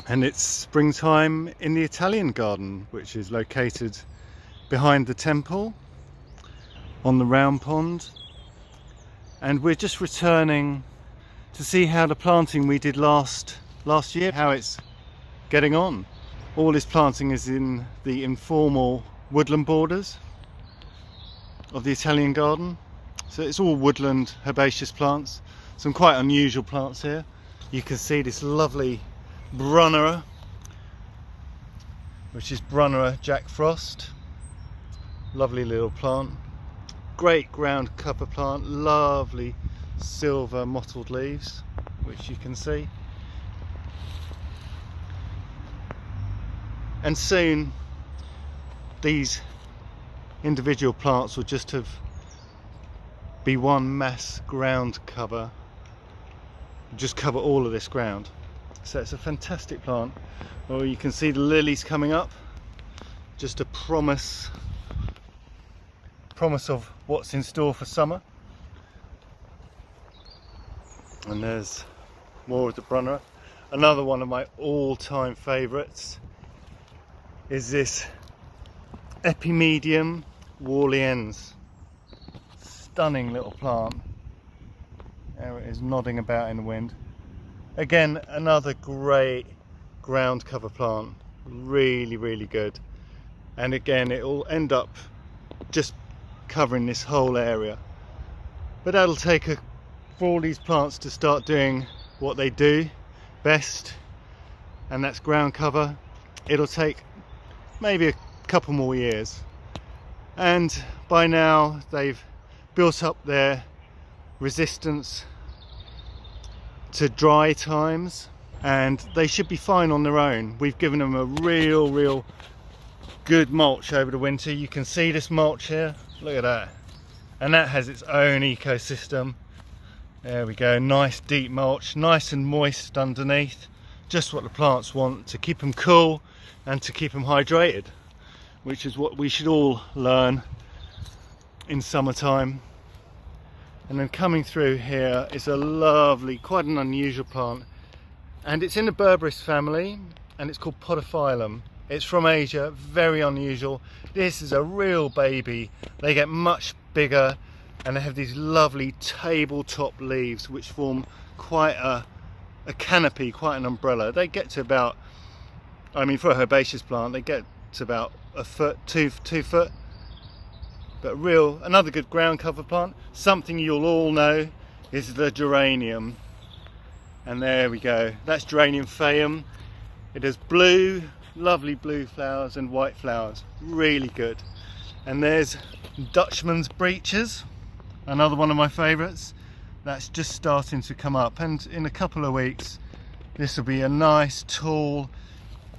And it's springtime in the Italian garden, which is located behind the temple on the round pond. And we're just returning to see how the planting we did last year, how it's getting on. All this planting is in the informal woodland borders of the Italian garden. So it's all woodland herbaceous plants, some quite unusual plants here. You can see this lovely Brunnera, which is Brunnera Jack Frost. Lovely little plant. Great ground cover plant, lovely silver mottled leaves, which you can see. And soon these individual plants will just be one mass ground cover, just cover all of this ground. So it's a fantastic plant. Well, you can see the lilies coming up, just a promise of what's in store for summer. And there's more of the Brunnera. Another one of my all-time favourites is this Epimedium Warliens. Stunning little plant. There it is, nodding about in the wind. Again, another great ground cover plant. Really, really good. And again, it will end up just covering this whole area. But that'll take for all these plants to start doing what they do best, and that's ground cover. It'll take maybe a couple more years. And by now, they've built up their resistance to dry times, and they should be fine on their own. We've given them a real good mulch over the winter. You can see this mulch here, look at that, and that has its own ecosystem. There we go, nice deep mulch, nice and moist underneath, just what the plants want to keep them cool and to keep them hydrated, which is what we should all learn in summertime. And then coming through here is a lovely, quite an unusual plant, and it's in the Berberis family, and it's called Podophyllum. It's from Asia, very unusual. This is a real baby. They get much bigger, and they have these lovely tabletop leaves which form quite a canopy, quite an umbrella. They get to about, I mean, for a herbaceous plant, they get to about a foot, two foot. But another good ground cover plant. Something you'll all know is the geranium. And there we go. That's Geranium phaeum. It has blue, lovely blue flowers and white flowers. Really good. And there's Dutchman's breeches, another one of my favourites. That's just starting to come up. And in a couple of weeks, this will be a nice, tall,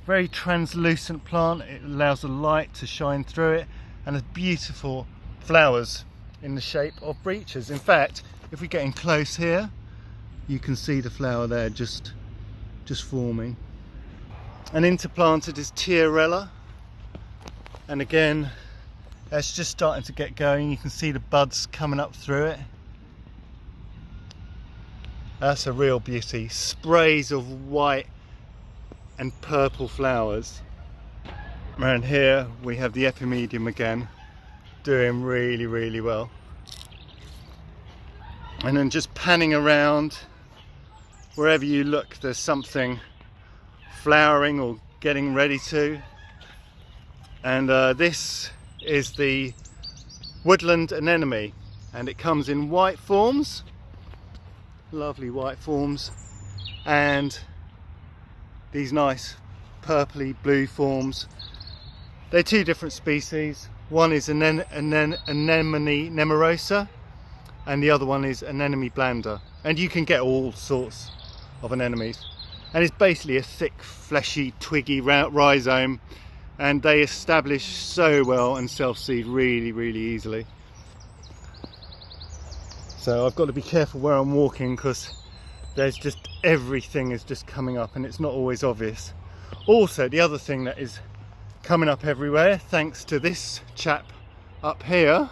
very translucent plant. It allows the light to shine through it, and has beautiful flowers in the shape of breeches. In fact, if we get in close here, you can see the flower there just forming. And interplanted is Tiarella, and again, that's just starting to get going. You can see the buds coming up through it. That's a real beauty. Sprays of white and purple flowers. And here we have the Epimedium again, doing really well. And then just panning around, wherever you look, there's something flowering or getting ready to. And this is the woodland anemone, and it comes in white forms, lovely white forms, and these nice purpley blue forms. They're two different species. One is Anemone nemorosa, and the other one is Anemone blanda. And you can get all sorts of anemones. And it's basically a thick, fleshy, twiggy rhizome, and they establish so well and self-seed really easily. So I've got to be careful where I'm walking, because there's just everything is just coming up, and it's not always obvious. Also, the other thing that is coming up everywhere, thanks to this chap up here,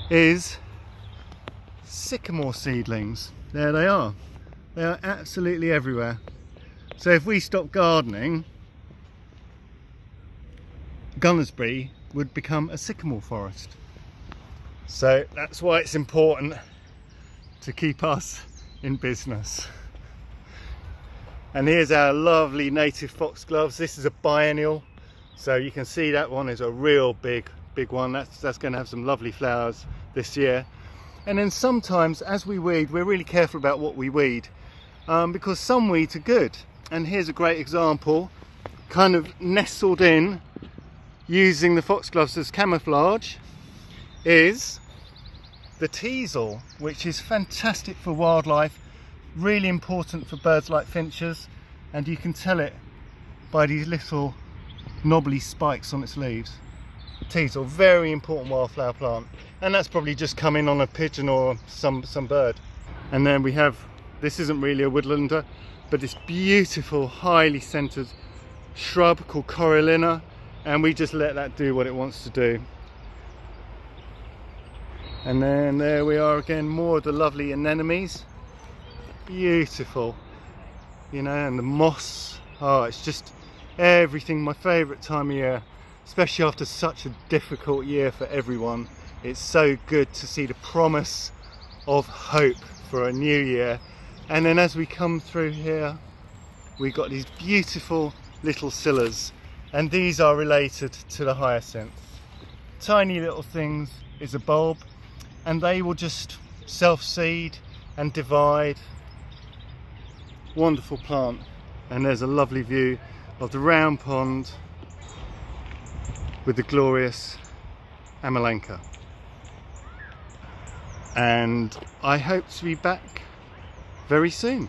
is sycamore seedlings. There they are. They are absolutely everywhere. So if we stop gardening, Gunnersbury would become a sycamore forest. So that's why it's important to keep us in business. And here's our lovely native foxgloves. This is a biennial, so you can see that one is a real big one. That's going to have some lovely flowers this year. And then sometimes as we weed, we're really careful about what we weed, because some weeds are good. And here's a great example, kind of nestled in, using the foxgloves as camouflage, is the teasel, which is fantastic for wildlife, really important for birds like finches, and you can tell it by these little knobbly spikes on its leaves. Teasel, very important wildflower plant, and that's probably just come in on a pigeon or some bird. And then we have, this isn't really a woodlander, but this beautiful highly centered shrub called corallina, and we just let that do what it wants to do. And then there we are again, more of the lovely anemones. Beautiful, you know, and the moss. Oh, it's just everything. My favourite time of year, especially after such a difficult year for everyone. It's so good to see the promise of hope for a new year. And then as we come through here, we've got these beautiful little scillas, and these are related to the hyacinth. Tiny little things is a bulb, and they will just self-seed and divide. Wonderful plant. And there's a lovely view of the round pond with the glorious Amalanca. And I hope to be back very soon.